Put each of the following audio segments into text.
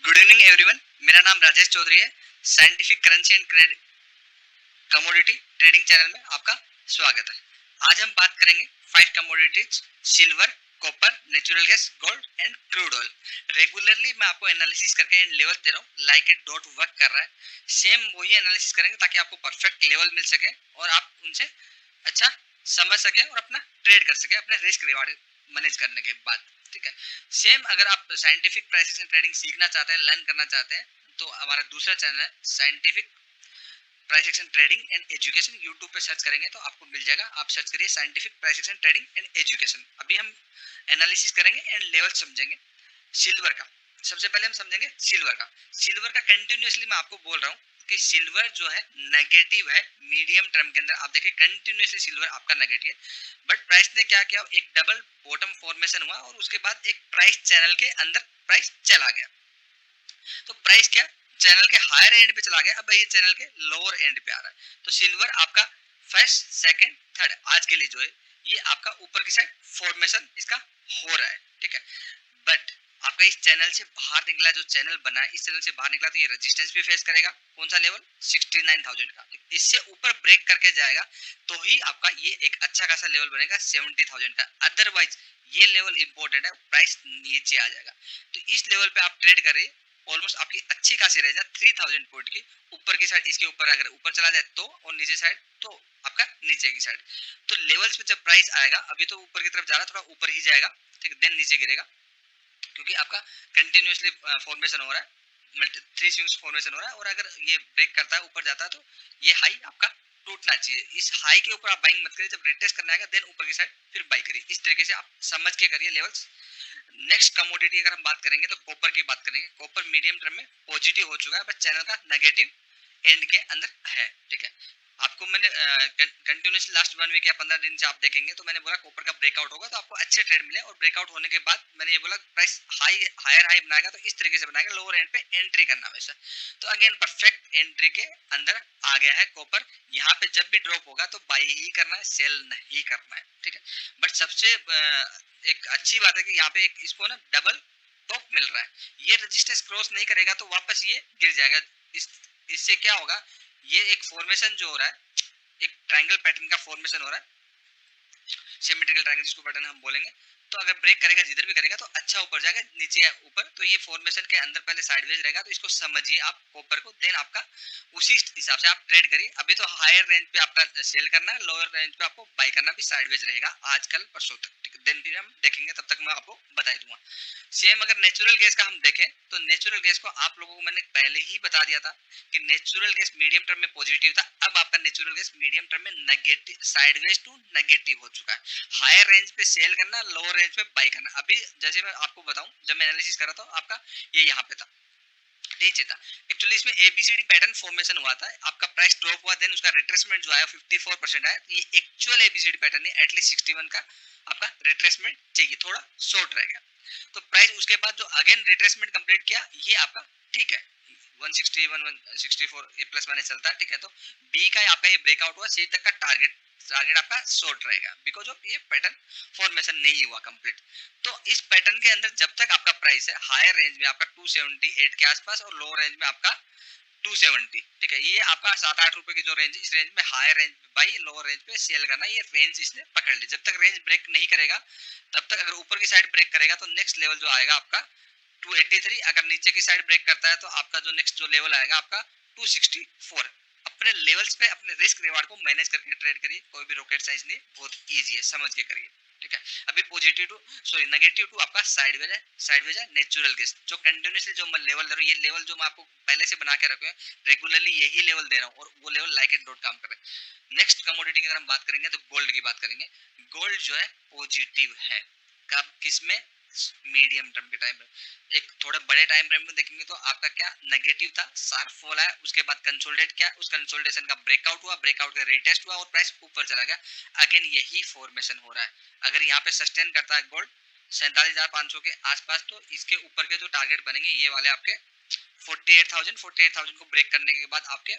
Good evening everyone, मेरा नाम राजेश चौधरी है। Scientific currency and commodity trading channel में आपका स्वागत है। आज हम बात करेंगे 5 commodities: silver, copper, natural gas, gold and crude oil. Regularly मैं आपको एनालिसिस करके एंड लेवल दे रहा हूँ, लाइक इट डॉट वर्क कर रहा है। सेम वही एनालिसिस करेंगे ताकि आपको परफेक्ट लेवल मिल सके और आप उनसे अच्छा समझ सके और अपना ट्रेड कर सके अपने रिस्क रिवार्ड मैनेज करने के बाद। ठीक है, सेम अगर आप साइंटिफिक प्राइसेस एंड ट्रेडिंग सीखना चाहते हैं, लर्न करना चाहते हैं, तो हमारा दूसरा चैनल है scientific price action trading and education. YouTube पे सर्च करेंगे तो आपको मिल जाएगा। आप सर्च करिए scientific price action trading and education. अभी हम एनालिसिस करेंगे एंड लेवल समझेंगे सिल्वर का। सबसे पहले हम समझेंगे सिल्वर का कंटिन्यूसली मैं आपको बोल रहा हूँ कि सिल्वर जो है नेगेटिव है मीडियम टर्म के अंदर। आप देखिए कंटिन्यूसली सिल्वर आपका नेगेटिव है, बट प्राइस ने क्या किया, एक डबल बॉटम फॉर्मेशन हुआ और उसके बाद एक प्राइस चैनल के अंदर प्राइस चला गया। तो प्राइस क्या चैनल के हायर एंड पे चला गया, अब ये चैनल के लोअर एंड पे आ रहा है। तो सिल्वर आपका फर्स्ट, सेकंड, थर्ड आज के लिए जो है ये आपका ऊपर की साइड फॉर्मेशन इसका हो रहा है। ठीक है, बट आपका इस चैनल से बाहर निकला, जो चैनल बना है इस चैनल से बाहर निकला तो ये रेजिस्टेंस भी फेस करेगा। कौन सा लेवल? 69,000 का। इससे ऊपर ब्रेक करके जाएगा तो ही आपका ये एक अच्छा खासा लेवल बनेगा 70,000 का। अदरवाइज ये लेवल इंपॉर्टेंट है, प्राइस नीचे आ जाएगा। तो इस लेवल पे आप ट्रेड करिए, ऑलमोस्ट आपकी अच्छी खासी रहेगा 3000 पॉइंट की ऊपर की साइड। इसके ऊपर अगर ऊपर चला जाए तो, और नीचे साइड तो आपका नीचे की साइड। तो लेवल्स पे जब प्राइस आएगा, अभी तो ऊपर की तरफ जा रहा है, थोड़ा ऊपर ही जाएगा, ठीक है, देन नीचे गिरेगा क्योंकि आपका कंटिन्यूसली फॉर्मेशन हो रहा है, 3 स्विंग्स फॉर्मेशन हो रहा है। और अगर ये ब्रेक करता है ऊपर जाता है तो ये हाई आपका टूटना चाहिए। इस हाई के ऊपर आप बाइंग मत करिए, जब रिटेस्ट करना आएगा देन ऊपर की साइड फिर बाई करिए। इस तरीके से आप समझ के करिए लेवल्स। नेक्स्ट कमोडिटी अगर हम बात करेंगे तो कॉपर की बात करेंगे। कॉपर मीडियम टर्म में पॉजिटिव हो चुका है, बट चैनल का नेगेटिव एंड के अंदर है। ठीक है, आपको मैंने कंटिन्यूसली लास्ट 1 वीक या 15 दिन से आप देखेंगे तो मैंने बोला कॉपर का ब्रेकआउट होगा तो आपको अच्छे ट्रेड मिले। और ब्रेकआउट होने के बाद मैंने ये बोला प्राइस हायर हाई बनाएगा तो इस तरीके से बनाएगा, लोअर एंड पे एंट्री करना हमेशा। तो अगेन परफेक्ट एंट्री के अंदर आ गया है कॉपर। यहाँ पे जब भी ड्रॉप होगा तो बाई ही करना है, सेल नहीं करना है। ठीक है, बट सबसे एक अच्छी बात है कि यहाँ पे एक इसको ना डबल टॉप मिल रहा है। ये रेजिस्टेंस क्रॉस नहीं करेगा तो वापस ये गिर जाएगा। इससे क्या होगा, ये एक फॉर्मेशन जो हो रहा है, एक ट्रायंगल पैटर्न का फॉर्मेशन हो रहा है, सिमेट्रिकल ट्रायंगल जिसको पैटर्न हम बोलेंगे। तो अगर ब्रेक करेगा जिधर भी करेगा तो अच्छा ऊपर जाएगा, नीचे ऊपर तो ये फॉर्मेशन के अंदर पहले साइडवेज रहेगा। तो इसको समझिए आप कॉपर को, देन आपका उसी हिसाब से आप ट्रेड करिए। अभी तो हायर रेंज पे आपका सेल करना है, लोअर रेंज पे आपको बाय करना भी साइडवेज रहेगा आजकल परसों तक। ठीक है, देन फिर हम देखेंगे, तब तक मैं आपको बता दूंगा। सेम अगर नेचुरल गैस का हम देखें तो नेचुरल गैस को आप लोगों को मैंने पहले ही बता दिया था कि नेचुरल गैस मीडियम टर्म में पॉजिटिव था। अब आपका नेचुरल गैस मीडियम टर्म में नेगेटिव, साइडवेज टू नेगेटिव हो चुका है। हायर रेंज पे सेल करना, लोअर रेंज पे बाई करना। अभी जैसे मैं आपको बताऊं, जब मैं एनालिसिस कर रहा था आपका ये यहाँ पे था, नीचे था। एक्चुअली इसमें एबीसीडी पैटर्न फॉर्मेशन हुआ था, आपका प्राइस ड्रॉप हुआ, देन उसका रिट्रेसमेंट जो आया 54% आया। ये एक्चुअल एबीसीडी पैटर्न है, एटलीस्ट 61 का आपका रिट्रेसमेंट चाहिए, थोड़ा शॉर्ट रह गया। तो प्राइस उसके बाद जो अगेन रिट्रेसमेंट कंप्लीट किया, ये आपका ठीक है 161 164 ये प्लस माइनस चलता है। ठीक है, तो बी का आपका ये ब्रेकआउट हुआ, सी तक का टारगेट आपका शॉर्ट रहेगा, बिकॉज ऑफ ये पैटर्न फॉर्मेशन नहीं हुआ कंप्लीट। तो इस पैटर्न के अंदर जब तक आपका प्राइस है हायर रेंज में आपका 278 के आसपास और लोअर रेंज में आपका 270, ठीक है, ये आपका 7-8 रुपए की जो रेंज, इस रेंज में हायर रेंज पे बाई, लोअर रेंज पे सेल करना, ये रेंज इसने पकड़ ली। जब तक रेंज ब्रेक नहीं करेगा तब तक, अगर ऊपर की साइड ब्रेक करेगा तो नेक्स्ट लेवल जो आएगा आपका 283, अगर नीचे की साइड ब्रेक करता है तो आपका जो नेक्स्ट जो लेवल आएगा आपका 264। अपने लेवल्स पे अपने रिस्क रिवार्ड को मैनेज करके ट्रेड करिए, कोई भी रॉकेट साइंस नहीं, बहुत इजी है, समझ के करिए। ठीक है, अभी पॉजिटिव टू नेगेटिव टू आपका साइडवेज है नेचुरल गैस। जो कंटिन्यूसली जो मैं लेवल दे रहा हूँ, ये लेवल जो मैं आपको पहले से बना के रखे हैं, रेगुलरली यही लेवल दे रहा हूँ और वो level like it dot com कर रहे हैं। नेक्स्ट कमोडिटी की अगर हम बात करेंगे तो गोल्ड की बात करेंगे। गोल्ड जो है पॉजिटिव है, कब, किसमें? मीडियम टर्म के टाइम में। एक थोड़े बड़े टाइम फ्रेम में देखेंगे तो आपका क्या नेगेटिव था, शार्प फॉल आया, उसके बाद कंसोलिडेट किया, उस कंसोलिडेशन का ब्रेकआउट हुआ, ब्रेकआउट का रीटेस्ट हुआ और प्राइस ऊपर चला गया। अगेन यही फॉर्मेशन हो रहा है। अगर यहाँ पे सस्टेन करता है गोल्ड 47,500 के आसपास, तो इसके ऊपर के जो टारगेट बनेंगे ये वाले आपके 48,000 को ब्रेक करने के बाद आपके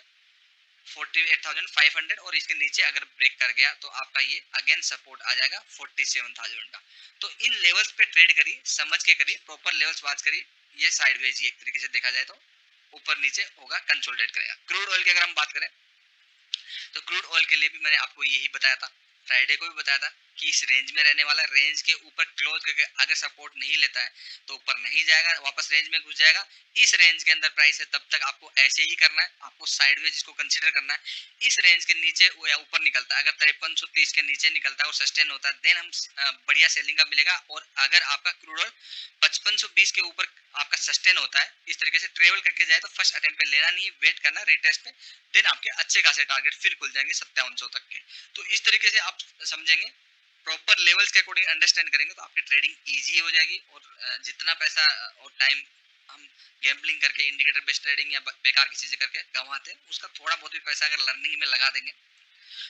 48,500, और इसके नीचे अगर ब्रेक कर गया तो आपका ये अगेन सपोर्ट आ जाएगा 47,000 का। तो इन लेवल्स पे ट्रेड करिए, समझ के करिए, प्रॉपर लेवल्स वाच करिए। ये साइडवेज ही एक तरीके से देखा जाए तो ऊपर नीचे होगा, कंसोलिडेट करेगा। क्रूड ऑयल की अगर हम बात करें तो क्रूड ऑयल के लिए भी मैंने आपको यही बताया था, फ्राइडे को भी बताया था कि इस रेंज में रहने वाला, रेंज के ऊपर क्लोज करके अगर सपोर्ट नहीं लेता है तो ऊपर नहीं जाएगा, वापस रेंज में घुस जाएगा। इस रेंज के अंदर प्राइस है तब तक आपको ऐसे ही करना है, आपको साइडवेज इसको कंसीडर करना है। इस रेंज के नीचे या ऊपर निकलता है, अगर 5330 के नीचे निकलता है और सस्टेन होता है, देन हम बढ़िया सेलिंग का मिलेगा। और अगर आपका क्रूड ऑयल 5520 के ऊपर आपका सस्टेन होता है, इस तरीके से ट्रेवल करके जाए, तो फर्स्ट अटेम्प्ट पे लेना नहीं, वेट करना रीटेस्ट पे, देन आपके अच्छे खासे टारगेट फिर खुल जाएंगे 5700 तक के। तो इस तरीके से आप समझेंगे, प्रॉपर लेवल्स के अकॉर्डिंग अंडरस्टैंड करेंगे तो आपकी ट्रेडिंग इजी हो जाएगी। और जितना पैसा और टाइम हम गैम्बलिंग करके, इंडिकेटर बेस्ड ट्रेडिंग या बेकार की चीजें करके गंवाते हैं, उसका थोड़ा बहुत भी पैसा अगर लर्निंग में लगा देंगे,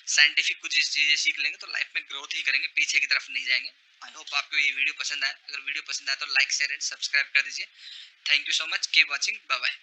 साइंटिफिक कुछ चीजें सीख लेंगे, तो लाइफ में ग्रोथ ही करेंगे, पीछे की तरफ नहीं जाएंगे। आई होप आपको ये वीडियो पसंद आया। अगर वीडियो पसंद आया तो लाइक शेयर एंड सब्सक्राइब कर दीजिए। Thank you so much, keep watching, bye bye.